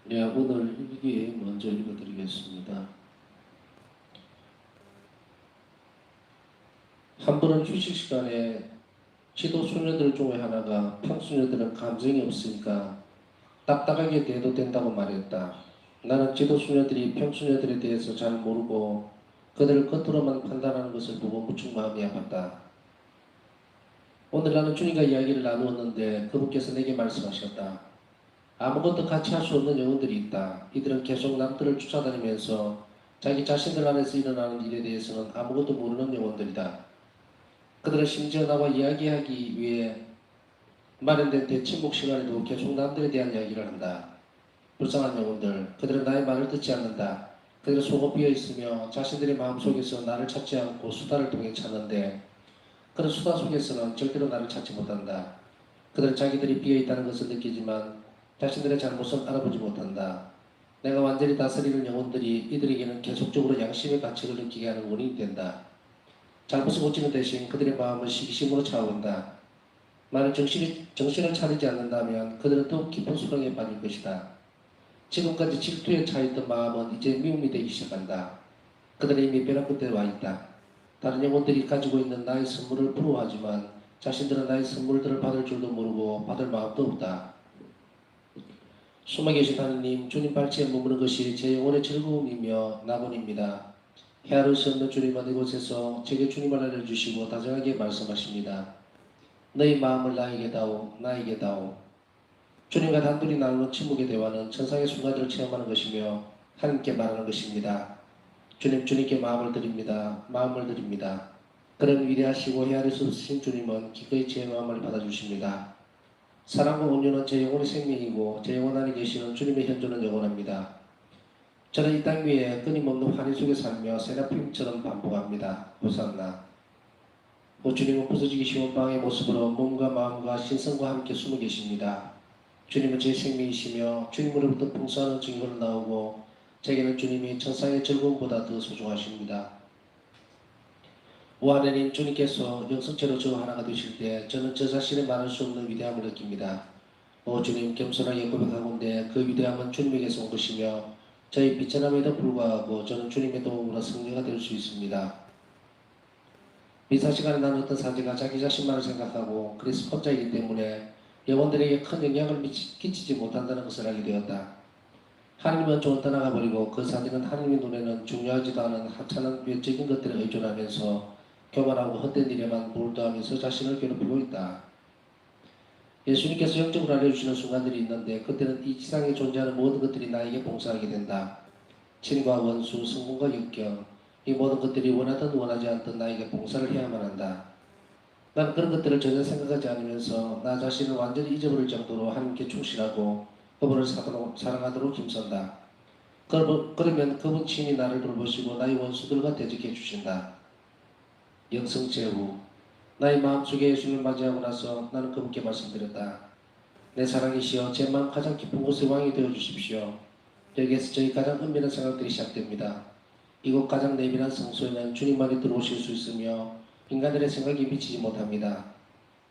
네, 오늘 일기 먼저 읽어드리겠습니다. 한 번은 휴식 시간에 지도 소녀들 중에 하나가 평소녀들은 감정이 없으니까 딱딱하게 대도 된다고 말했다. 나는 지도 소녀들이 평소녀들에 대해서 잘 모르고 그들을 겉으로만 판단하는 것을 보고 무척 마음이 아팠다. 오늘 나는 주님과 이야기를 나누었는데 그분께서 내게 말씀하셨다. 아무것도 같이 할 수 없는 영혼들이 있다. 이들은 계속 남들을 쫓아다니면서 자기 자신들 안에서 일어나는 일에 대해서는 아무것도 모르는 영혼들이다. 그들은 심지어 나와 이야기하기 위해 마련된 대침목 시간에도 계속 남들에 대한 이야기를 한다. 불쌍한 영혼들, 그들은 나의 말을 듣지 않는다. 그들은 속은 비어 있으며 자신들의 마음속에서 나를 찾지 않고 수다를 통해 찾는데 그런 수다 속에서는 절대로 나를 찾지 못한다. 그들은 자기들이 비어 있다는 것을 느끼지만 자신들의 잘못은 알아보지 못한다. 내가 완전히 다스리는 영혼들이 이들에게는 계속적으로 양심의 가책을 느끼게 하는 원인이 된다. 잘못을 고치는 대신 그들의 마음을 시기심으로 차오른다. 만약 정신을 차리지 않는다면 그들은 더욱 깊은 수렁에 빠질 것이다. 지금까지 질투에 차있던 마음은 이제 미움이 되기 시작한다. 그들은 이미 벼랑 끝에 와 있다. 다른 영혼들이 가지고 있는 나의 선물을 부러워하지만 자신들은 나의 선물들을 받을 줄도 모르고 받을 마음도 없다. 숨어 계신 하느님, 주님 발치에 머무는 것이 제 영혼의 즐거움이며 낙원입니다. 헤아릴 수 없는 주님은 이곳에서 제게 주님을 알려주시고 다정하게 말씀하십니다. 너희 마음을 나에게 다오, 나에게 다오. 주님과 단둘이 나누는 침묵의 대화는 천상의 순간들을 체험하는 것이며 하나님께 말하는 것입니다. 주님께 마음을 드립니다. 마음을 드립니다. 그런 위대하시고 헤아릴 수 없으신 주님은 기꺼이 제 마음을 받아주십니다. 사랑과 온유는 제 영혼의 생명이고 제 영혼 안에 계시는 주님의 현존은 영원합니다. 저는 이 땅 위에 끊임없는 환희 속에 살며 세라핌처럼 반복합니다. 호산나. 주님은 부서지기 쉬운 방의 모습으로 몸과 마음과 신성과 함께 숨어 계십니다. 주님은 제 생명이시며 주님으로부터 풍성한 증거로 나오고 제게는 주님이 천상의 즐거움보다 더 소중하십니다. 오 하나님, 주님께서 영성체로 저 하나가 되실 때 저는 저 자신의 말할 수 없는 위대함을 느낍니다. 오 주님, 겸손하게 고백하건대 그 위대함은 주님에게서 온 것이며 저희 비천함에도 불구하고 저는 주님의 도움으로 승리가 될 수 있습니다. 미사 시간에 나는 어떤 사제가 자기 자신만을 생각하고 그래서 혼자이기 때문에 영혼들에게 큰 영향을 끼치지 못한다는 것을 알게 되었다. 하나님은 좀 떠나가 버리고 그 사제는 하나님의 눈에는 중요하지도 않은 하찮은 외적인 것들에 의존하면서 교만하고 헛된 일에만 몰두하면서 자신을 괴롭히고 있다. 예수님께서 영적으로 알려주시는 순간들이 있는데 그때는 이 지상에 존재하는 모든 것들이 나에게 봉사하게 된다. 친과 원수, 성분과 역경, 이 모든 것들이 원하든 원하지 않든 나에게 봉사를 해야만 한다. 난 그런 것들을 전혀 생각하지 않으면서 나 자신을 완전히 잊어버릴 정도로 하나님께 충실하고 그분을 사랑하도록 힘쓴다. 그러면 그분 친히 나를 돌보시고 나의 원수들과 대적해 주신다. 영성제후. 나의 마음속에 예수님을 맞이하고 나서 나는 그분께 말씀드렸다. 내 사랑이시여 제 마음 가장 깊은 곳의 왕이 되어 주십시오. 여기에서 저희 가장 은밀한 생각들이 시작됩니다. 이곳 가장 내밀한 성소에는 주님만이 들어오실 수 있으며 인간들의 생각이 미치지 못합니다.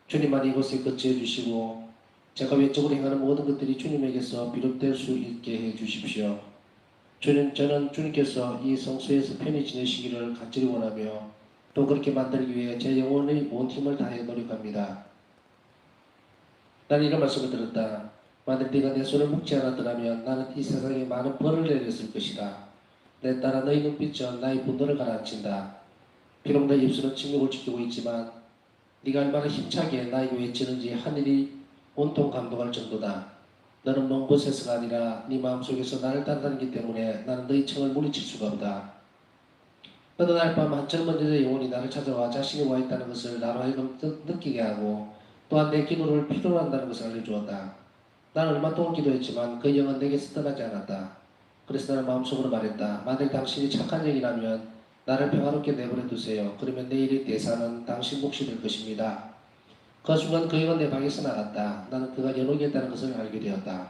주님만이 이곳에 거치해 주시고 제가 외적으로 행하는 모든 것들이 주님에게서 비롯될 수 있게 해 주십시오. 저는 주님께서 이 성소에서 편히 지내시기를 간절히 원하며 또 그렇게 만들기 위해 제 영혼의 온 힘을 다해 노력합니다. 나는 이런 말씀을 들었다. 만약 네가 내 손을 묶지 않았더라면 나는 이 세상에 많은 벌을 내렸을 것이다. 내 딸아 너희 눈빛은 나의 분노를 가라앉힌다. 비록 내 입술은 침묵을 지키고 있지만 네가 얼마나 힘차게 나에게 외치는지 하늘이 온통 감동할 정도다. 너는 먼 곳에서가 아니라 네 마음속에서 나를 따르기 때문에 나는 너희 청을 물리칠 수가 없다. 어느 날 밤 한 젊은 여자의 영혼이 나를 찾아와 자신이 와 있다는 것을 나로 하여금 느끼게 하고 또한 내 기도를 필요로 한다는 것을 알려주었다. 나는 얼마 동안 기도했지만 그 영은 내게서 떠나지 않았다. 그래서 나는 마음속으로 말했다. 만약 당신이 착한 영이라면 나를 평화롭게 내버려 두세요. 그러면 내일의 대사는 당신 몫이 될 것입니다. 그 순간 그 영은 내 방에서 나갔다. 나는 그가 연옥이었다는 것을 알게 되었다.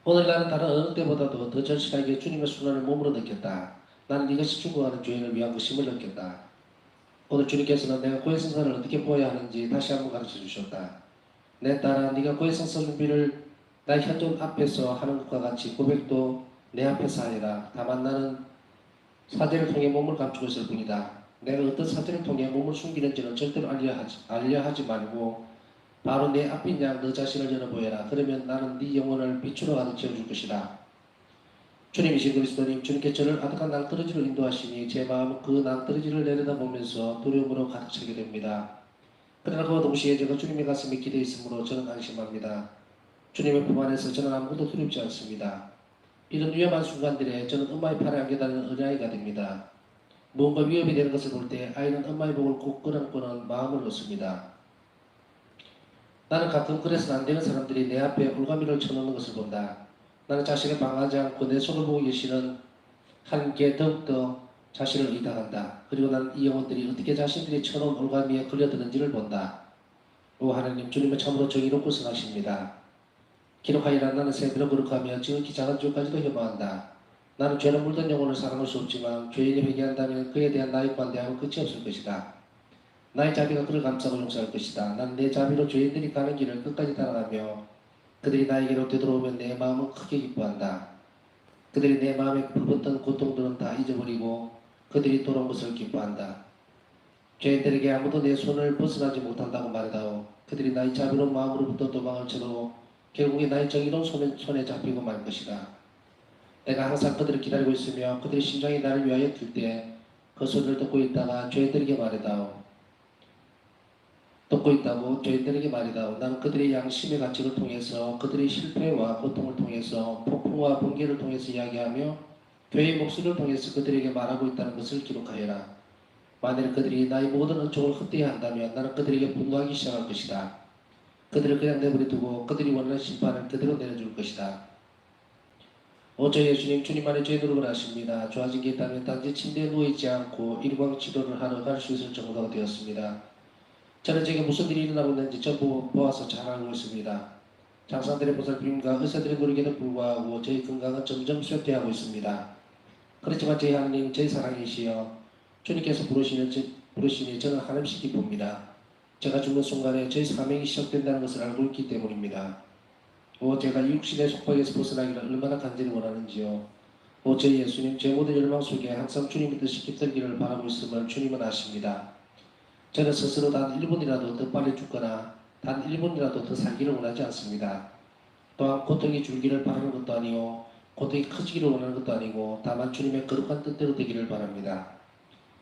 오늘 나는 다른 어느 때보다도 더 절실하게 주님의 순환을 몸으로 느꼈다. 나는 이것이 죽어가는 죄인을 위한 것임을 느꼈다. 오늘 주님께서는 내가 고해성사를 어떻게 보아야 하는지 다시 한번 가르쳐 주셨다. 내 딸아, 네가 고해성사 준비를 나의 현존 앞에서 하는 것과 같이 고백도 내 앞에서 하리라. 다만 나는 사제를 통해 몸을 감추고 있을 뿐이다. 내가 어떤 사제를 통해 몸을 숨기는지는 절대로 알려 하지 말고 바로 내 앞인 양 너 자신을 열어보여라. 그러면 나는 네 영혼을 빛으로 가득 채워줄 것이다. 주님이신 그리스도님, 주님께 저를 아득한 낭떠러지로 인도하시니 제 마음은 그 낭떠러지를 내려다보면서 두려움으로 가득 차게 됩니다. 그러나 그와 동시에 제가 주님의 가슴에 기대어 있으므로 저는 안심합니다. 주님의 품 안에서 저는 아무것도 두렵지 않습니다. 이런 위험한 순간들에 저는 엄마의 팔에 안겨 다니는 어린아이가 됩니다. 무언가 위협이 되는 것을 볼 때 아이는 엄마의 목을 꼭 끌어안고는 마음을 놓습니다. 나는 가끔 그래서는 안 되는 사람들이 내 앞에 올가미를 쳐놓는 것을 본다. 나는 자신을 방어하지 않고 내 손을 보고 계시는 하나님께 더욱더 자신을 의탁한다. 그리고 나는 이 영혼들이 어떻게 자신들이 쳐놓은 올가미에 걸려드는지를 본다. 오 하나님, 주님은 참으로 정의롭고 선하십니다. 기록하여라. 나는 새벽으로 거룩하며 지극히 작은 죄까지도 혐오한다. 나는 죄로 물든 영혼을 사랑할 수 없지만 죄인이 회개한다면 그에 대한 나의 관대함은 끝이 없을 것이다. 나의 자비가 그를 감싸고 용서할 것이다. 나는 내 자비로 죄인들이 가는 길을 끝까지 따라가며 그들이 나에게로 되돌아오면 내 마음은 크게 기뻐한다. 그들이 내 마음에 불었던 고통들은 다 잊어버리고 그들이 돌아온 것을 기뻐한다. 죄인들에게 아무도 내 손을 벗어나지 못한다고 말하다오. 그들이 나의 자비로운 마음으로부터 도망을 쳐도 결국에 나의 정의로운 손에 잡히고 말 것이다. 내가 항상 그들을 기다리고 있으며 그들의 심장이 나를 위하여 뛸 때 그 소리를 듣고 있다가 죄인들에게 말하다오. 듣고 있다고 죄인들에게 말이다오. 나는 그들의 양심의 가책을 통해서 그들의 실패와 고통을 통해서 폭풍과 번개를 통해서 이야기하며 교회의 목소리를 통해서 그들에게 말하고 있다는 것을 기록하여라. 만일 그들이 나의 모든 은총을 헛되이 한다면 나는 그들에게 분노하기 시작할 것이다. 그들을 그냥 내버려두고 그들이 원하는 심판을 그대로 내려줄 것이다. 오저 예수님, 주님 안에 죄 노력을 하십니다. 좋아진 게 있다면 단지 침대에 누워있지 않고 일광 치료를 하러 갈 수 있을 정도가 되었습니다. 저는 제게 무슨 일이 일어나고 있는지 전부 보아서 잘 알고 있습니다. 장사들의 보살핌과 의사들의 노력에도 불구하고 저희 건강은 점점 쇠퇴하고 있습니다. 그렇지만 저희 하나님, 저희 사랑이시여 주님께서 부르시니 저는 한없이 기쁩니다. 제가 죽는 순간에 저희 사명이 시작된다는 것을 알고 있기 때문입니다. 제가 육신의 속박에서 벗어나기를 얼마나 간절히 원하는지요. 저희 예수님, 제 모든 열망 속에 항상 주님의 뜻이 깃들기를 바라고 있음을 주님은 아십니다. 저는 스스로 단 1분이라도 더 빨리 죽거나 단 1분이라도 더 살기를 원하지 않습니다. 또한 고통이 줄기를 바라는 것도 아니고 고통이 커지기를 원하는 것도 아니고 다만 주님의 거룩한 뜻대로 되기를 바랍니다.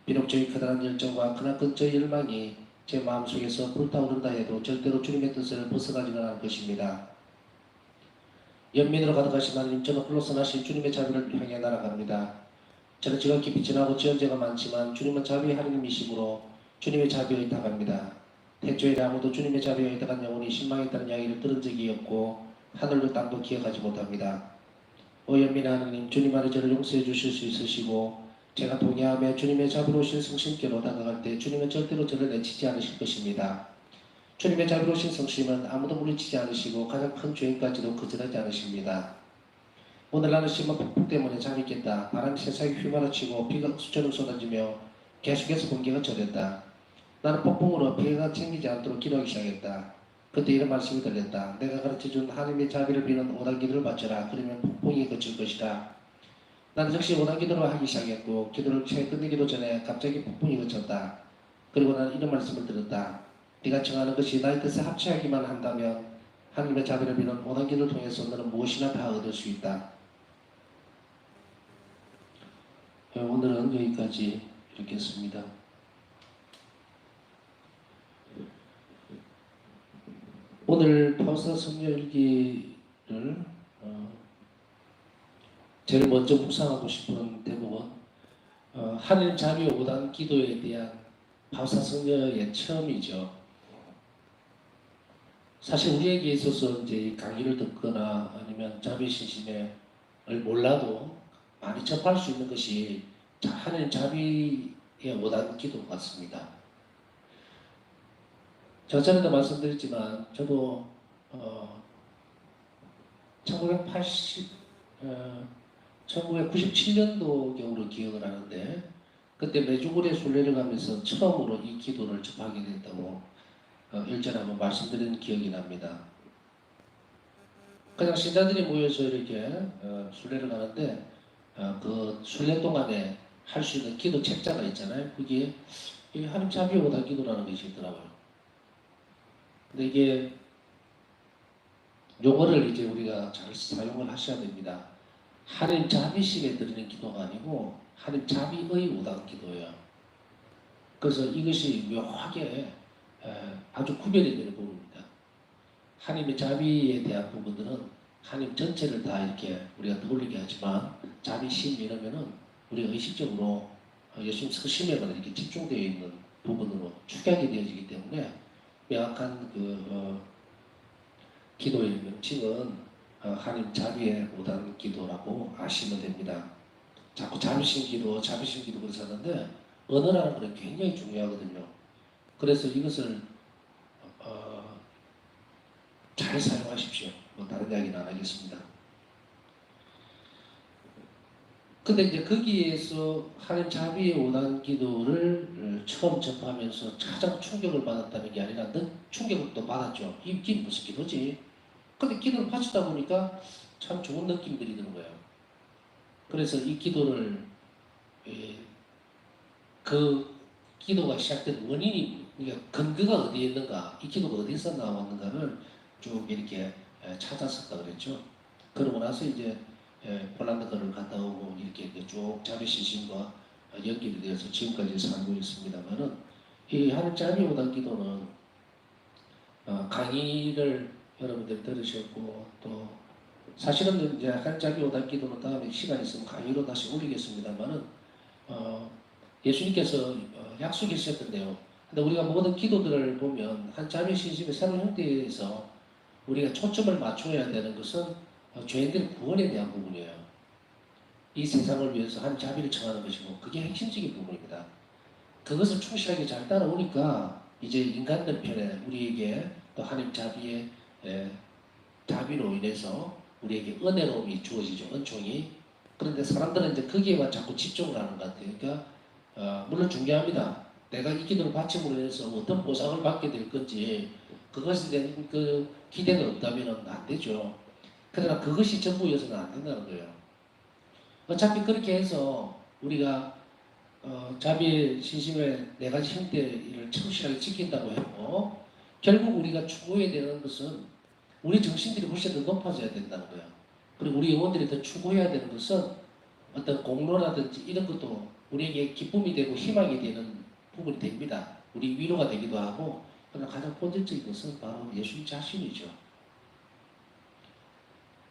비록 저희 커다란 열정과 크나큰 저희 열망이 제 마음속에서 불타오른다 해도 절대로 주님의 뜻을 벗어나지는 않을 것입니다. 연민으로 가득하신 하나님, 저는 홀로 선하신 주님의 자비를 향해 날아갑니다. 저는 지극히 비천하고 지은 죄가 많지만 주님은 자비의 하나님이시므로 주님의 자비에 의탁합니다. 태초에 아무도 주님의 자비에 의탁한 영혼이 실망했다는 이야기를 들은 적이 없고 하늘도 땅도 기억하지 못합니다. 연민의 하나님, 주님 안에 저를 용서해 주실 수 있으시고 제가 동의하며 주님의 자비로우신 성심께로 다가갈 때 주님은 절대로 저를 내치지 않으실 것입니다. 주님의 자비로우신 성심은 아무도 물리치지 않으시고 가장 큰 죄인까지도 거절하지 않으십니다. 오늘 나는 심한 폭풍 때문에 잠이 깼다. 바람이 세상에 휘몰아치고 비가 옥수처럼 쏟아지며 계속해서 번개가 쳐댔다. 나는 폭풍으로 피해가 챙기지 않도록 기도하기 시작했다. 그때 이런 말씀이 들렸다. 내가 가르쳐준 하나님의 자비를 비는 5단 기도를 바쳐라. 그러면 폭풍이 그칠 것이다. 나는 역시 5단 기도를 하기 시작했고 기도를 채 끝내기도 전에 갑자기 폭풍이 그쳤다. 그리고 나는 이런 말씀을 들었다. 네가 청하는 것이 나의 뜻에 합치하기만 한다면 하나님의 자비를 비는 5단 기도를 통해서 너는 무엇이나 다 얻을 수 있다. 오늘은 여기까지 읽겠습니다. 오늘 파우사 성령 일기를 제일 먼저 묵상하고 싶은 대목은 하나님 자비 5단 기도에 대한 파우사 성령의 처음이죠. 사실 우리에게 있어서 이제 강의를 듣거나 아니면 자비 신심을 몰라도 많이 접할 수 있는 것이 하나님 자비의 5단 기도 같습니다. 제가 전에도 말씀드렸지만 저도 1997년도경으로 기억을 하는데 그때 메주고리에 순례를 가면서 처음으로 이 기도를 접하게 됐다고 일전에 한번 말씀드린 기억이 납니다. 그냥 신자들이 모여서 이렇게 순례를 가는데 그 순례 동안에 할 수 있는 기도 책자가 있잖아요. 그게 이 하나님 자비에 오다 기도라는 것이 있더라고요. 근데 이게 용어를 이제 우리가 잘 사용을 하셔야 됩니다. 하나님 자비심에 드리는 기도가 아니고 하나님 자비의 오다 기도예요. 그래서 이것이 묘하게 아주 구별이 되는 부분입니다. 하나님의 자비에 대한 부분들은 하나님 전체를 다 이렇게 우리가 떠올리게 하지만 자비심 이러면은 우리가 의식적으로 예수님 서심에만 이렇게 집중되어 있는 부분으로 축약이 되어지기 때문에 명확한 기도의 명칭은 하나님 자비에 오단 기도라고 아시면 됩니다. 자꾸 자비심 기도 그래서 하는데 언어라는 것은 굉장히 중요하거든요. 그래서 이것을 어, 잘 사용하십시오. 뭐 다른 이야기는 안 하겠습니다. 근데 이제 거기에서 하나님 자비의 오단 기도를 처음 접하면서 가장 충격을 받았다는 게 아니라 충격을 또 받았죠. 이게 무슨 기도지? 근데 기도를 바치다 보니까 참 좋은 느낌들이 드는 거예요. 그래서 이 기도를 그 기도가 시작된 원인이 그러니까 근거가 어디에 있는가, 이 기도가 어디서 나왔는가를 쭉 이렇게 찾았었다 그랬죠. 그러고 나서 이제 폴란드 거를 갔다 오고 이렇게 쭉 자비신심과 연결이 되어서 지금까지 살고 있습니다만은 이 하나님 자비 오단 기도는 강의를 여러분들 들으셨고 또 사실은 이제 하나님 자비 오단 기도는 다음에 시간 있으면 강의로 다시 올리겠습니다만은 예수님께서 약속하셨던데요. 근데 우리가 모든 기도들을 보면 한 자비 신심의 새로운 형태에서 우리가 초점을 맞춰야 되는 것은 죄인들의 구원에 대한 부분이에요. 이 세상을 위해서 한 자비를 청하는 것이고 그게 핵심적인 부분입니다. 그것을 충실하게 잘 따라오니까 이제 인간들 편에 우리에게 또 하나님 자비의 자비로 인해서 우리에게 은혜로움이 주어지죠. 은총이. 그런데 사람들은 이제 거기에만 자꾸 집중을 하는 것 같아요. 그러니까 물론 중요합니다. 내가 이 기도를 바침으로 인해서 어떤 보상을 받게 될 건지 그것에 대한 그 기대가 없다면 안 되죠. 그러나 그것이 전부여서는 안 된다는 거예요. 어차피 그렇게 해서 우리가 자비의 신심의 네 가지 형태를 충실하게 지킨다고 해도 결국 우리가 추구해야 되는 것은 우리 정신들이 훨씬 더 높아져야 된다는 거예요. 그리고 우리 영혼들이 더 추구해야 되는 것은 어떤 공로라든지 이런 것도 우리에게 기쁨이 되고 희망이 되는 부분이 됩니다. 우리 위로가 되기도 하고 그러나 가장 본질적인 것은 바로 예수님 자신이죠.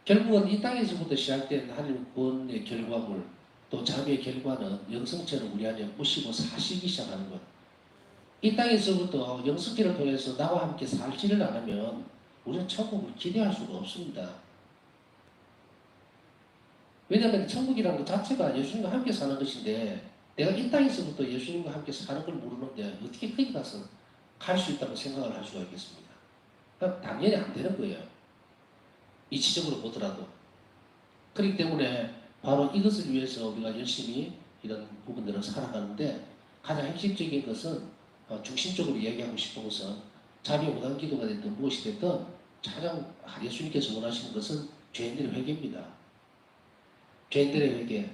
결국은 이 땅에서부터 시작된 하나님 구원의 결과물 또 자비의 결과는 영성체를 우리 안에 오시고 사시기 시작하는 것. 이 땅에서부터 영성체를 통해서 나와 함께 살지를 않으면 우리는 천국을 기대할 수가 없습니다. 왜냐하면 천국이라는 것 자체가 예수님과 함께 사는 것인데 내가 이 땅에서부터 예수님과 함께 사는 걸 모르는데 어떻게 거기 가서 갈 수 있다고 생각을 할 수가 있겠습니까? 그러니까 당연히 안 되는 거예요. 이치적으로 보더라도. 그렇기 때문에 바로 이것을 위해서 우리가 열심히 이런 부분들을 살아가는데 가장 핵심적인 것은 중심적으로 얘기하고 싶은 것은 자비 오단 기도가 됐든 무엇이 됐든 가장 예수님께서 원하시는 것은 죄인들의 회개입니다. 죄인들의 회개.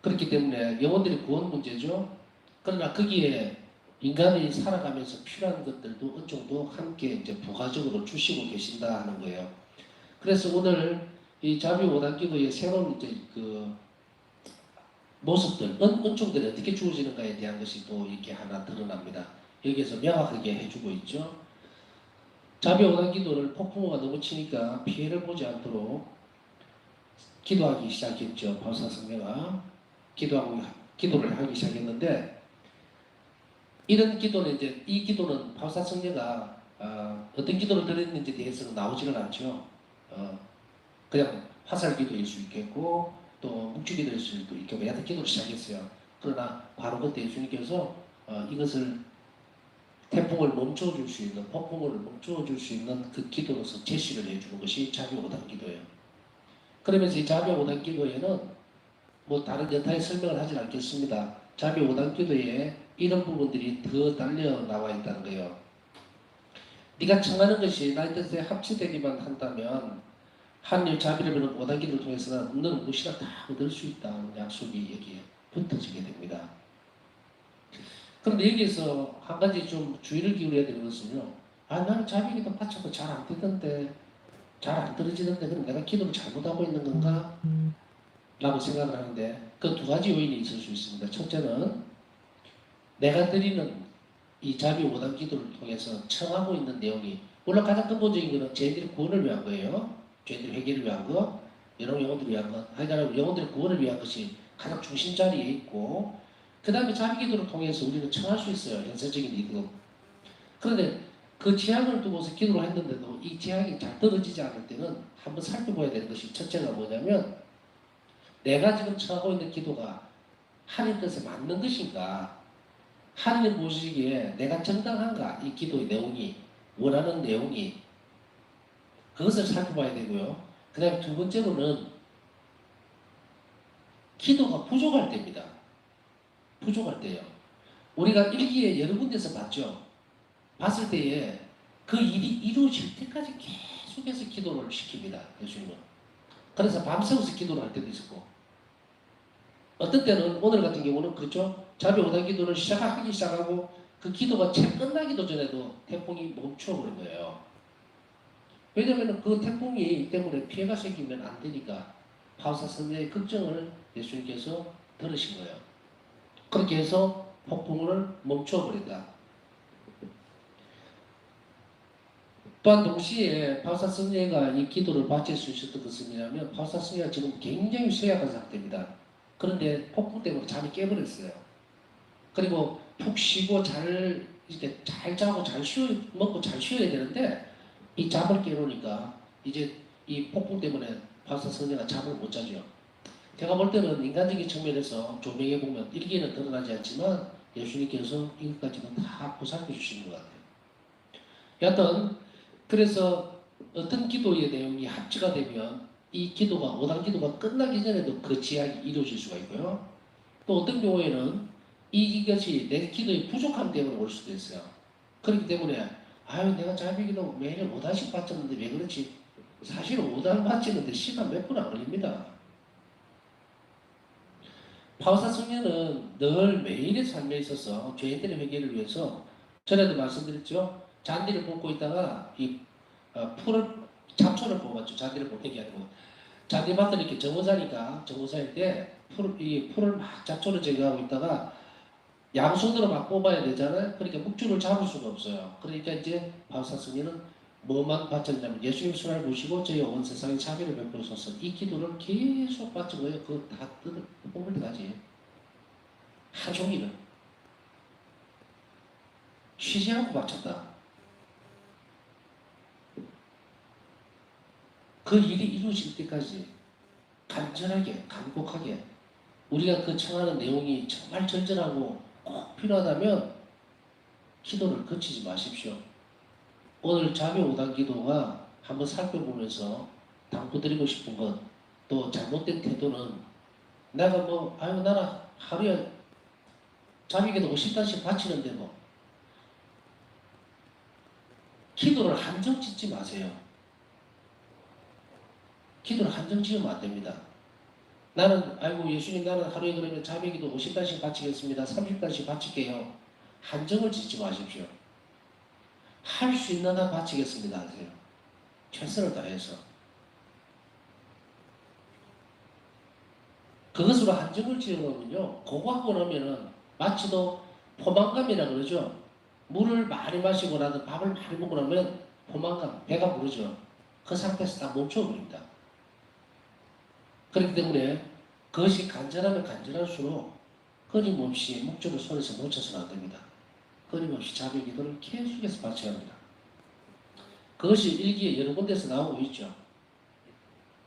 그렇기 때문에 영혼들의 구원 문제죠. 그러나 거기에 인간이 살아가면서 필요한 것들도 어느 정도 함께 이제 부가적으로 주시고 계신다 하는 거예요. 그래서 오늘 이 자비 5단 기도의 새로운 이제 그 모습들, 은총들이 어떻게 주어지는가에 대한 것이 또 이렇게 하나 드러납니다. 여기에서 명확하게 해주고 있죠. 자비 5단 기도를 폭풍우가 너무 치니까 피해를 보지 않도록 기도하기 시작했죠. 바울사 성녀가 기도를 하기 시작했는데 이런 기도는 이제 이 기도는 바울사 성녀가 어떤 기도를 드렸는지에 대해서는 나오지는 않죠. 그냥 화살 기도일 수 있겠고 또 묵주 기도일 수도 있겠고 여러 기도를 시작했어요. 그러나 바로 그때 예수님께서 이것을 태풍을 멈춰줄 수 있는 폭풍을 멈춰줄 수 있는 그 기도로서 제시를 해주는 것이 자비 5단 기도예요. 그러면서 이 자비 5단 기도에는 뭐 다른 여타의 설명을 하진 않겠습니다. 자비 5단 기도에 이런 부분들이 더 달려 나와 있다는 거예요. 네가 청하는 것이 나의 뜻에 합치되기만 한다면 하나님 자비를 베는 5단계를 통해서는 너는 무엇이나 다 얻을 수 있다는 약속이 여기에 붙어지게 됩니다. 그런데 여기서 한 가지 좀 주의를 기울여야 되는 것은요. 아, 나는 자비기도 바쳐도 잘 안 되던데, 잘 안 떨어지던데, 그럼 내가 기도를 잘못하고 있는 건가? 라고 생각을 하는데, 그 두 가지 요인이 있을 수 있습니다. 첫째는 내가 드리는 이 자비 5단 기도를 통해서 청하고 있는 내용이, 물론 가장 근본적인 것은 죄인들의 구원을 위한 거예요. 죄인들의 회개를 위한 것, 여러 영혼들을 위한 것, 하여간 영혼들의 구원을 위한 것이 가장 중심 자리에 있고, 그 다음에 자비 기도를 통해서 우리는 청할 수 있어요. 현세적인 이득. 그런데 그 제약을 두고서 기도를 했는데도 이 제약이 잘 떨어지지 않을 때는 한번 살펴봐야 되는 것이, 첫째가 뭐냐면 내가 지금 청하고 있는 기도가 하나님 뜻에 맞는 것인가, 하나님 보시기에 내가 정당한가, 이 기도의 내용이, 원하는 내용이, 그것을 살펴봐야 되고요. 그 다음에 두 번째로는 기도가 부족할 때입니다. 부족할 때요. 우리가 일기에 여러 군데서 봤죠. 봤을 때에 그 일이 이루어질 때까지 계속해서 기도를 시킵니다. 예수님은. 그래서 밤새워서 기도를 할 때도 있었고, 어떤 때는 오늘 같은 경우는 그렇죠. 자비 5단 기도를 시작하기 시작하고 그 기도가 채 끝나기도 전에도 태풍이 멈춰버린 거예요. 왜냐하면 그 태풍이 때문에 피해가 생기면 안 되니까 바우사 선생의 걱정을 예수님께서 들으신 거예요. 그렇게 해서 폭풍을 멈춰버린다. 또한 동시에 바우사 선생가 이 기도를 바칠 수 있었던 것은 뭐냐면, 바우사 선생가 지금 굉장히 쇠약한 상태입니다. 그런데 폭풍 때문에 잠이 깨버렸어요. 그리고 푹 쉬고 잘 이렇게 잘 자고 잘 먹고 잘 쉬어야 되는데 이 잠을 깨우니까 이제 이 폭풍 때문에 바우사 선생가 잠을 못 자죠. 제가 볼 때는 인간적인 측면에서 조명해 보면 일기에는 드러나지 않지만 예수님께서 이것까지는 다 보살펴 주시는 것 같아요. 여하튼 그래서 어떤 기도의 내용이 합치가 되면 이 기도가 5단 기도가 끝나기 전에도 그 지약이 이루어질 수가 있고요. 또 어떤 경우에는 이것이 내 기도의 부족함 때문에 올 수도 있어요. 그렇기 때문에 아유, 내가 자비기도 매일 5단씩 바쳤는데 왜 그렇지? 사실 5단 바치는데 시간 몇 분 안 걸립니다. 파우사 청년은 늘 매일의 삶에 있어서 죄인들의 회개를 위해서, 전에도 말씀드렸죠. 잔디를 뽑고 있다가 이 풀을, 잡초를 뽑았죠. 잔디를 뽑는 게 아니고 잔디밭을 이렇게 정거사니까, 정거사일 때 이 풀을 막 잡초를 제거하고 있다가 양손으로 막 뽑아야 되잖아요. 그러니까 묵주를 잡을 수가 없어요. 그러니까 이제 바우사 청년은 뭐만 바쳤냐면 예수님 손을 보시고 저희 온 세상에 자비를 베풀소서, 이 기도를 계속 바친 거예요. 그거 다 뽑을 때까지. 하루 종일은 쉬지 않고 바쳤다. 그 일이 이루어질 때까지 간절하게, 간곡하게, 우리가 그 청하는 내용이 정말 절절하고 꼭 필요하다면 기도를 거치지 마십시오. 오늘 자비 5단 기도가 한번 살펴보면서 당부드리고 싶은 것, 또 잘못된 태도는, 내가 뭐 아유 나는 하루에 자비기도 50단씩 바치는데 뭐, 기도를 한정 짓지 마세요. 기도를 한정 지으면 안 됩니다. 나는 아이고 예수님, 나는 하루에 그러면 자비기도 50단씩 바치겠습니다. 30단씩 바칠게요. 한정을 짓지 마십시오. 할 수 있는 한 바치겠습니다 하세요. 최선을 다해서. 그것으로 한정을 지어놓으면요, 그거 하고 나면은 마치도 포만감이라 그러죠. 물을 많이 마시고 나서 밥을 많이 먹고 나면 포만감, 배가 부르죠. 그 상태에서 딱 멈춰버립니다. 그렇기 때문에 그것이 간절하면 간절할수록 끊임없이 목적을 손에서 놓쳐서는 안 됩니다. 끊임없이 자비 기도를 계속해서 바쳐야 합니다. 그것이 일기에 여러 군데서 나오고 있죠.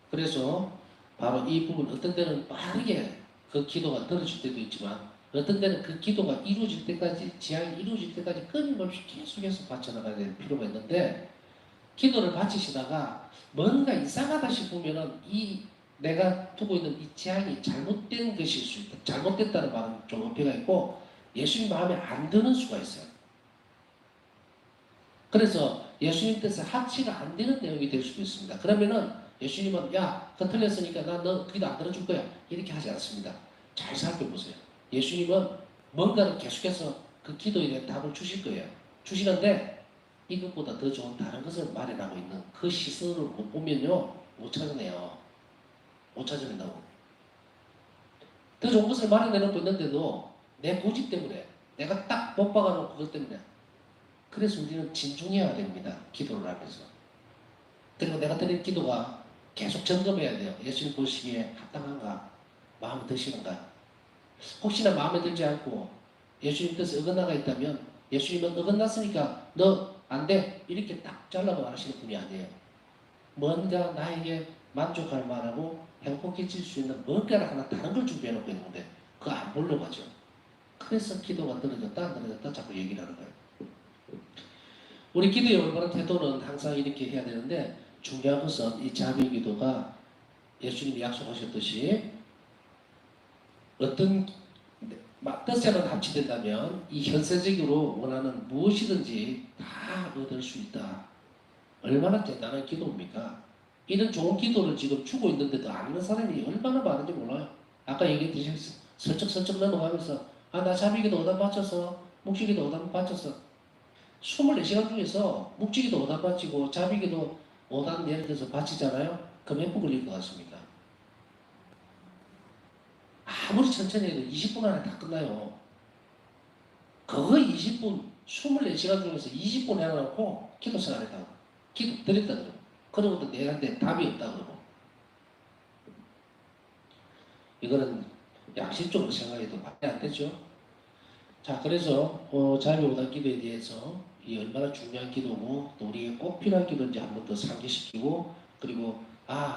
그래서 바로 이 부분, 어떤 때는 빠르게 그 기도가 들어질 때도 있지만 어떤 때는 그 기도가 이루어질 때까지, 지향이 이루어질 때까지 끊임없이 계속해서 바쳐나가야 될 필요가 있는데, 기도를 바치시다가 뭔가 이상하다 싶으면은 이 내가 두고 있는 이 지향이 잘못된 것일 수 있다. 잘못됐다는 말은 좀 어폐가 있고 예수님 마음에 안 드는 수가 있어요. 그래서 예수님 뜻에 합치가 안 되는 내용이 될 수도 있습니다. 그러면은 예수님은 야, 그거 틀렸으니까 나 너 기도 안 들어줄 거야. 이렇게 하지 않습니다. 잘 살펴보세요. 예수님은 뭔가를 계속해서 그 기도에 대한 답을 주실 거예요. 주시는데 이것보다 더 좋은 다른 것을 마련하고 있는 그 시선으로 못 보면요. 못 찾아내요. 못 찾아낸다고. 더 좋은 것을 마련해놓고 있는데도 내 고집 때문에 내가 딱 못 박아놓고 그것 때문에 그래서 우리는 진중해야 됩니다. 기도를 하면서. 그리고 내가 드린 기도가 계속 점검해야 돼요. 예수님 보시기에 합당한가? 마음에 드시는가? 혹시나 마음에 들지 않고 예수님 뜻에 어긋나가 있다면 예수님은 어긋났으니까 너 안 돼. 이렇게 딱 잘라고 하시는 분이 아니에요. 뭔가 나에게 만족할 만하고 행복해질 수 있는 뭔가를 하나 다른 걸 준비해 놓고 있는데 그거 안 보려고 하죠. 그래서 기도가 떨어졌다 안 떨어졌다 자꾸 얘기를 하는 거예요. 우리 기도의 올바른 태도는 항상 이렇게 해야 되는데 중요한 것은 이 자비 기도가 예수님이 약속하셨듯이 어떤 뜻에만 합치된다면 이 현세적으로 원하는 무엇이든지 다 얻을 수 있다. 얼마나 대단한 기도입니까? 이런 좋은 기도를 지금 주고 있는데도 아는 사람이 얼마나 많은지 몰라요. 아까 얘기했듯이 슬쩍슬쩍 넘어가면서 나 자비기도 오답 맞춰서 묵시기도 오답 맞춰서 24시간 중에서 묵지기도 오답 바치고 자비기도 오답 예를 들어서 바치잖아요. 그럼 몇 분 걸릴 것 같습니까? 아무리 천천히 해도 20분 안에 다 끝나요. 그거 20분, 24시간 중에서 20분 해놓고 기도 시간 안 했다고. 기도 드렸다 그러고. 그러고도 내한테 답이 없다 그러고. 이거는 양심적으로 생각해도 말이 안 되죠. 자, 그래서 자비오답 기도에 대해서 이 얼마나 중요한 기도고 또 우리에게 꼭 필요한 기도인지 한 번 더 상기시키고 그리고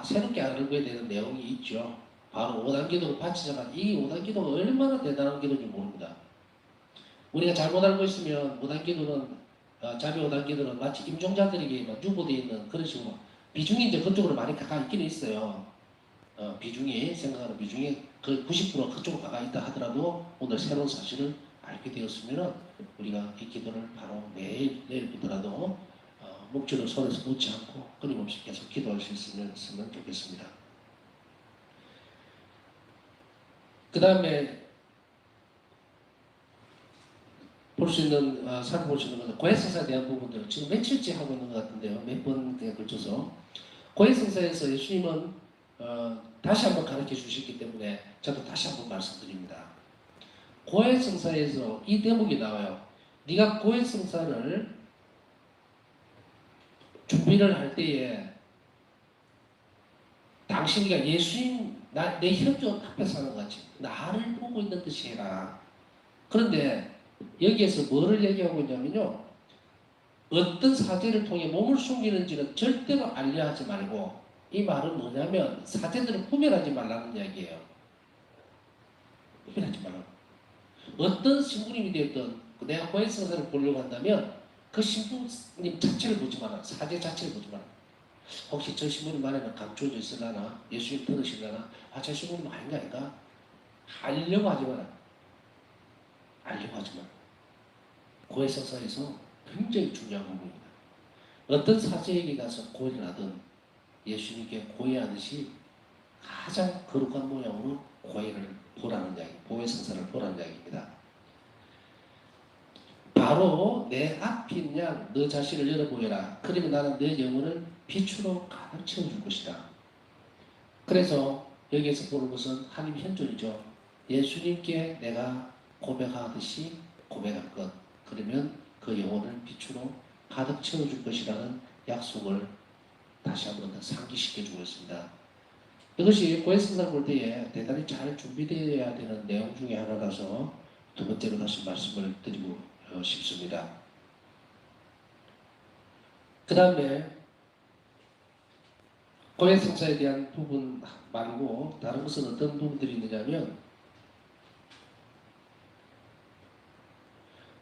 새롭게 알아야 되는 내용이 있죠. 바로 5단 기도를 바치자마자 이 5단 기도가 얼마나 대단한 기도인지 모릅니다. 우리가 잘못 알고 있으면 5단 기도는 자비 5단 기도는 마치 임종자들에게만 유보되어 있는 그런 식으로 비중이 이제 그쪽으로 많이 가까이 있긴 있어요. 비중이 생각하는 비중이 그 90% 그쪽으로 가까이 있다 하더라도 오늘 새로운 사실을 알게 되었으면 우리가 이 기도를 바로 매일 내일부터라도 목줄을 손에서 놓지 않고 끊임없이 계속 기도할 수 있으면 좋겠습니다. 그 다음에 볼 수 있는 살펴볼 수 있는 것은 고해성사에 대한 부분들을 지금 며칠째 하고 있는 것 같은데요. 몇 번에 걸쳐서 고해성사에서 예수님은 다시 한번 가르쳐 주셨기 때문에 저도 다시 한번 말씀드립니다. 고해성사에서 이 대목이 나와요. 네가 고해성사를 준비를 할 때에 당신이가 예수님 내 현존 앞에서 하는 것 같이 나를 보고 있는 듯이 해라. 그런데 여기에서 뭐를 얘기하고 있냐면요. 어떤 사제를 통해 몸을 숨기는지는 절대로 알려하지 말고 이 말은 뭐냐면 사제들은 구별하지 말라는 이야기예요. 구별하지 말라고. 어떤 신부님이 되었든 내가 고해성사를 보려고 한다면 그 신부님 자체를 보지 마라. 사제 자체를 보지 마라. 혹시 저 신부님 안에는 감춰져 있으려나? 예수님 들으시려나? 저 신부님 아닌가 아닌가? 하려고 하지 마라. 알려고 하지 마라. 고해성사에서 굉장히 중요한 부분입니다. 어떤 사제에게 가서 고해를 하든 예수님께 고해하듯이 가장 거룩한 모양으로 고해를 보라는 이야기, 고해성사를 보라는 이야기입니다. 바로 내 앞인 양 너 자신을 열어보여라. 그러면 나는 내 영혼을 빛으로 가득 채워줄 것이다. 그래서 여기에서 보는 것은 하나님 현존이죠. 예수님께 내가 고백하듯이 고백할 것. 그러면 그 영혼을 빛으로 가득 채워줄 것이라는 약속을 다시 한 번 더 상기시켜주고 있습니다. 이것이 고해성사를 볼 때에 대단히 잘 준비되어야 되는 내용 중에 하나라서 두 번째로 다시 말씀을 드리고 싶습니다. 그 다음에 고해성사에 대한 부분 말고 다른 것은 어떤 부분들이 있느냐면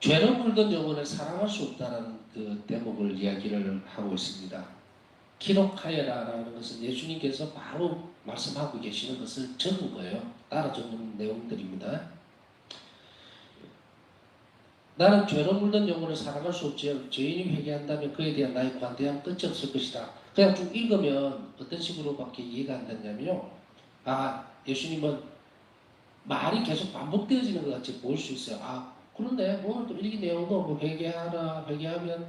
죄로 물든 영혼을 사랑할 수 없다는 그 대목을 이야기를 하고 있습니다. 기록하여라라는 것은 예수님께서 바로 말씀하고 계시는 것을 적은 거예요. 따라 적은 내용들입니다. 나는 죄로 물든 영혼을 살아갈 수 없지요. 죄인이 회개한다면 그에 대한 나의 관대함 끝이 없을 것이다. 그냥 쭉 읽으면 어떤 식으로밖에 이해가 안 되냐면요. 아, 예수님은 말이 계속 반복되어지는 것 같이 보일 수 있어요. 아, 그런데 오늘 또 읽은 내용도 뭐 회개하라, 회개하면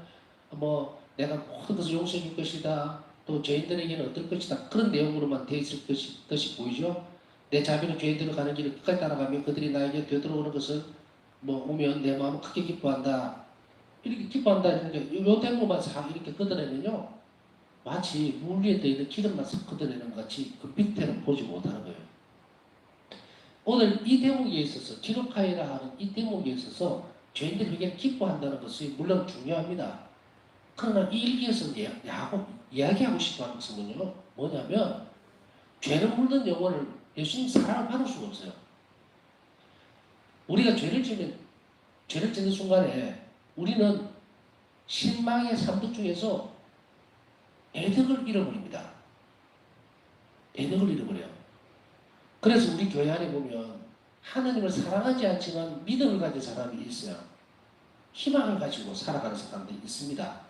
뭐 내가 모든 것을 용서해 줄 것이다. 또 죄인들에게는 어떨 것이다. 그런 내용으로만 되어 있을 것이 보이죠. 내 자비로 죄인들을 가는 길을 끝까지 따라가며 그들이 나에게 되돌아오는 것을 뭐 오면 내 마음은 크게 기뻐한다. 이렇게 기뻐한다. 이렇게 요 대목만 싹 이렇게 걷어내면요. 마치 물 위에 떠있는 기름만 싹 걷어내는 것 같이 그 밑에는 보지 못하는 거예요. 오늘 이 대목에 있어서 기록하여라 하는 이 대목에 있어서 죄인들이 회개를 기뻐한다는 것이 물론 중요합니다. 그러나 이 일기에서 이야기하고 싶어 하는 것은 뭐냐면 죄를 물든 영혼을 예수님 사랑을 받을 수가 없어요. 우리가 죄를 짓는 순간에 우리는 실망의 삼득 중에서 애덕을 잃어버립니다. 애덕을 잃어버려요. 그래서 우리 교회 안에 보면 하나님을 사랑하지 않지만 믿음을 가진 사람이 있어요. 희망을 가지고 살아가는 사람들이 있습니다.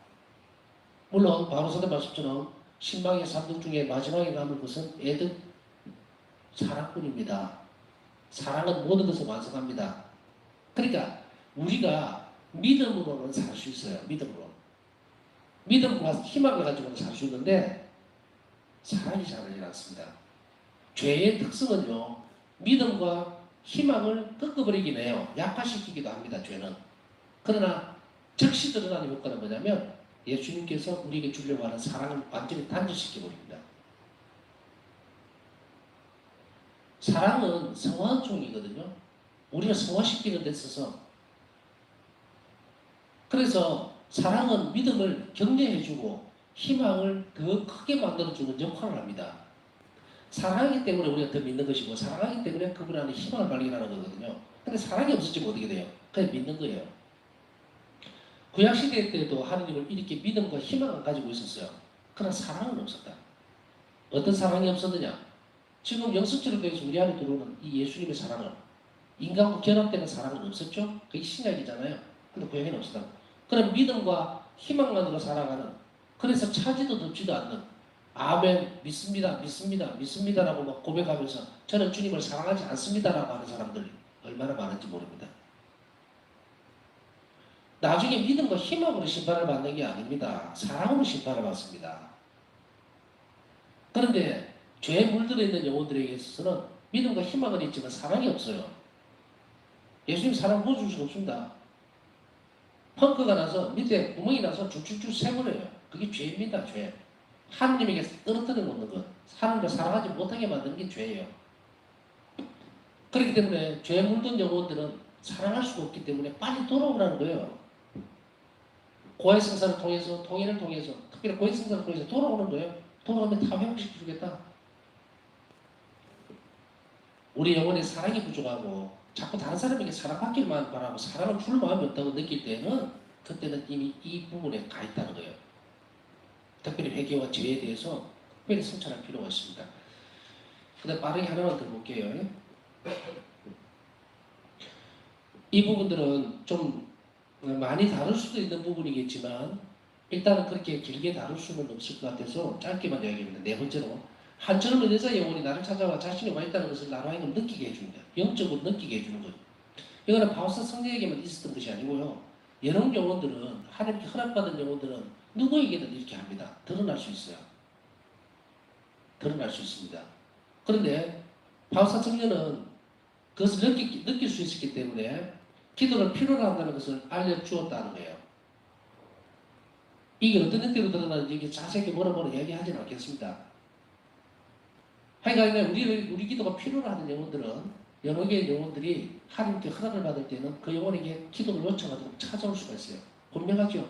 물론 바로사도 말씀처럼 신망의 삼등 중에 마지막에 남을 것은 애덕 사랑뿐입니다. 사랑은 모든 것을 완성합니다. 그러니까 우리가 믿음으로는 살 수 있어요. 믿음으로. 믿음과 희망을 가지고는 살 수 있는데 사랑이 잘 되지 않습니다. 죄의 특성은요. 믿음과 희망을 꺾어버리긴 해요. 약화시키기도 합니다. 죄는. 그러나 즉시 드러나는 효과는 뭐냐면 예수님께서 우리에게 주려고 하는 사랑을 완전히 단절시켜버립니다. 사랑은 성화종이거든요. 우리가 성화시키는 데 있어서 그래서 사랑은 믿음을 격려해주고 희망을 더 크게 만들어주는 역할을 합니다. 사랑하기 때문에 우리가 더 믿는 것이고 사랑하기 때문에 그분 안에 희망을 발견하는 거거든요. 근데 사랑이 없어지면 어떻게 돼요? 그냥 믿는 거예요. 구약시대 때도 하느님을 이렇게 믿음과 희망을 가지고 있었어요. 그러나 사랑은 없었다. 어떤 사랑이 없었느냐? 지금 영성처럼 되어서 우리 안에 들어오는 이 예수님의 사랑은 인간과 결합되는 사랑은 없었죠? 그게 신약이잖아요. 근데 구약에는 없었다. 그럼 믿음과 희망만으로 살아가는 그래서 차지도 덮지도 않는 아멘 믿습니다 믿습니다 믿습니다라고 막 고백하면서 저는 주님을 사랑하지 않습니다라고 하는 사람들이 얼마나 많은지 모릅니다. 나중에 믿음과 희망으로 심판을 받는 게 아닙니다. 사랑으로 심판을 받습니다. 그런데 죄에 물들어 있는 영혼들에게 있어서는 믿음과 희망은 있지만 사랑이 없어요. 예수님 사랑 보여줄 수가 없습니다. 펑크가 나서 밑에 구멍이 나서 쭉쭉쭉 새버려요. 그게 죄입니다. 죄. 하나님에게 떨어뜨려 놓는 것. 하나님을 사랑하지 못하게 만드는 게 죄예요. 그렇기 때문에 죄에 물든 영혼들은 사랑할 수가 없기 때문에 빨리 돌아오라는 거예요. 고해 생사를 통해서 통일을 통해서 특별히 고해 생사를 통해서 돌아오는 거예요. 돌아오면 다 회복시켜주겠다. 우리 영혼에 사랑이 부족하고 자꾸 다른 사람에게 사랑받기만 바라고 사랑을 줄 마음이 없다고 느낄 때는 그때는 이미 이 부분에 가 있다는 거예요. 특별히 회개와 죄에 대해서 특별히 성찰할 필요가 있습니다. 근데 빠르게 하나만 더 볼게요. 이 부분들은 좀 많이 다룰 수도 있는 부분이겠지만 일단은 그렇게 길게 다룰 수는 없을 것 같아서 짧게만 이야기합니다. 네 번째로 한 젊은 여자 영혼이 나를 찾아와 자신이 와 있다는 것을 나로 하여금 느끼게 해줍니다. 영적으로 느끼게 해주는 거죠. 이거는 바울사 성령에게만 있었던 것이 아니고요. 여러 영혼들은 하나님께 허락받은 영혼들은 누구에게든 이렇게 합니다. 드러날 수 있어요. 드러날 수 있습니다. 그런데 바울사 성령은 그것을 느낄 수 있었기 때문에 기도를 필요로 한다는 것을 알려주었다는 거예요. 이게 어떤 형태로 드러나는지 이게 자세하게 뭐라 얘기하지는 않겠습니다. 하여간 우리 기도가 필요로 하는 영혼들은 여러 개의 영혼들이 하나님께 허락을 받을 때는 그 영혼에게 기도를 요청하도록 찾아올 수가 있어요. 분명하죠?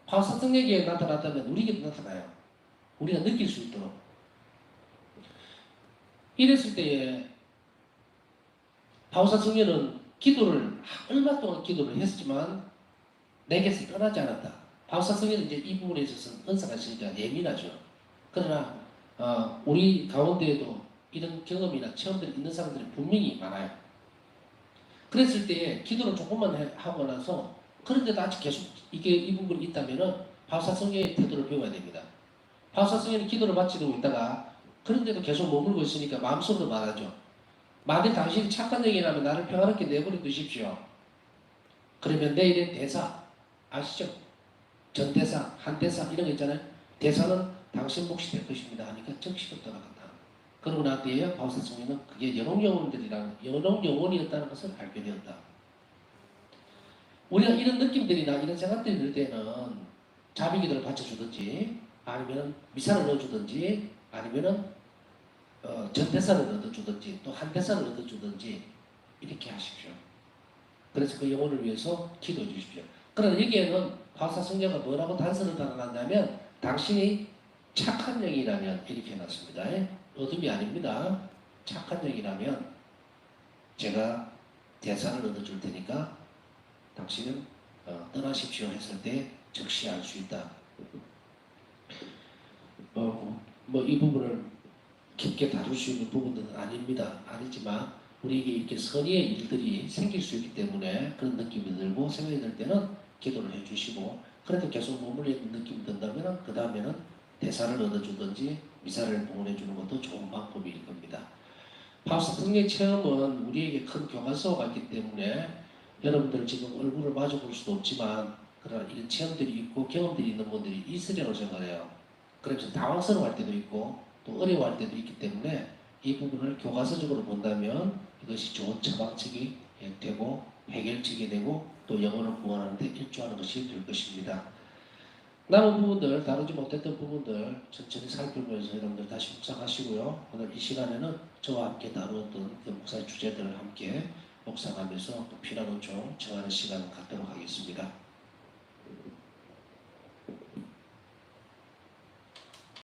바울사 성령에게 나타났다면 우리에게도 나타나요. 우리가 느낄 수 있도록. 이랬을 때에 바울사 성령은 기도를 얼마 동안 기도를 했지만 내게서 떠나지 않았다. 바울사 성령은 이제 이 부분에 있어서 은사가 있으니까 예민하죠. 그러나 우리 가운데에도 이런 경험이나 체험들이 있는 사람들이 분명히 많아요. 그랬을 때 기도를 조금만 하고 나서 그런데도 아직 계속 이게 이 부분이 있다면은 바사성의 태도를 배워야 됩니다. 바사성에는 기도를 마치고 있다가 그런데도 계속 머물고 있으니까 마음속으로 말하죠. 만일 당신이 착한 얘기라면 나를 평화롭게 내버려 두십시오. 그러면 내일의 대사 아시죠? 전대사, 한대사 이런 거 있잖아요. 대사는 당신 몫이 될 것입니다 하니까 즉시로 떠나간다. 그러고 난 뒤에 바사성에는 그게 연옥영혼이었다는 것을 알게 되었다. 우리가 이런 느낌들이나 이런 생각들이 들 때는 자비기도를 바쳐주든지 아니면 미사를 넣어주든지 아니면은 전대사를 넣어주든지 또 한대사를 넣어주든지 이렇게 하십시오. 그래서 그 영혼을 위해서 기도해 주십시오. 그러나 여기에는 바사 성자가 뭐라고 단서를 달아놨냐면 당신이 착한 영이라면 이렇게 해놨습니다. 어둠이 아닙니다. 착한 영이라면 제가 대사를 얻어줄 테니까 당신은 떠나십시오 했을 때 즉시 알 수 있다. 뭐 이 부분을 깊게 다룰 수 있는 부분들은 아닙니다. 아니지만 우리에게 이렇게 선의의 일들이 생길 수 있기 때문에 그런 느낌이 들고 생각이 들 때는 기도를 해주시고 그래도 계속 머물러 있는 느낌이 든다면 그 다음에는 대사를 얻어주든지 미사를 봉헌해 주는 것도 좋은 방법일 겁니다. 파우스트 승리의 체험은 우리에게 큰 교과서가 있기 때문에 여러분들 지금 얼굴을 마주 볼 수도 없지만 그러나 이런 체험들이 있고 경험들이 있는 분들이 있으리라고 생각해요. 그래서 당황스러워할 때도 있고 또 어려워할 때도 있기 때문에 이 부분을 교과서적으로 본다면 이것이 좋은 처방책이 되고 해결책이 되고 또 영혼을 구원하는 데 일조하는 것이 될 것입니다. 남은 부분들, 다루지 못했던 부분들 천천히 살펴보면서 여러분들 다시 묵상하시고요. 오늘 이 시간에는 저와 함께 다루었던 그 목사의 주제들을 함께 묵상하면서 또 피난 온종 정하는 시간을 갖도록 하겠습니다.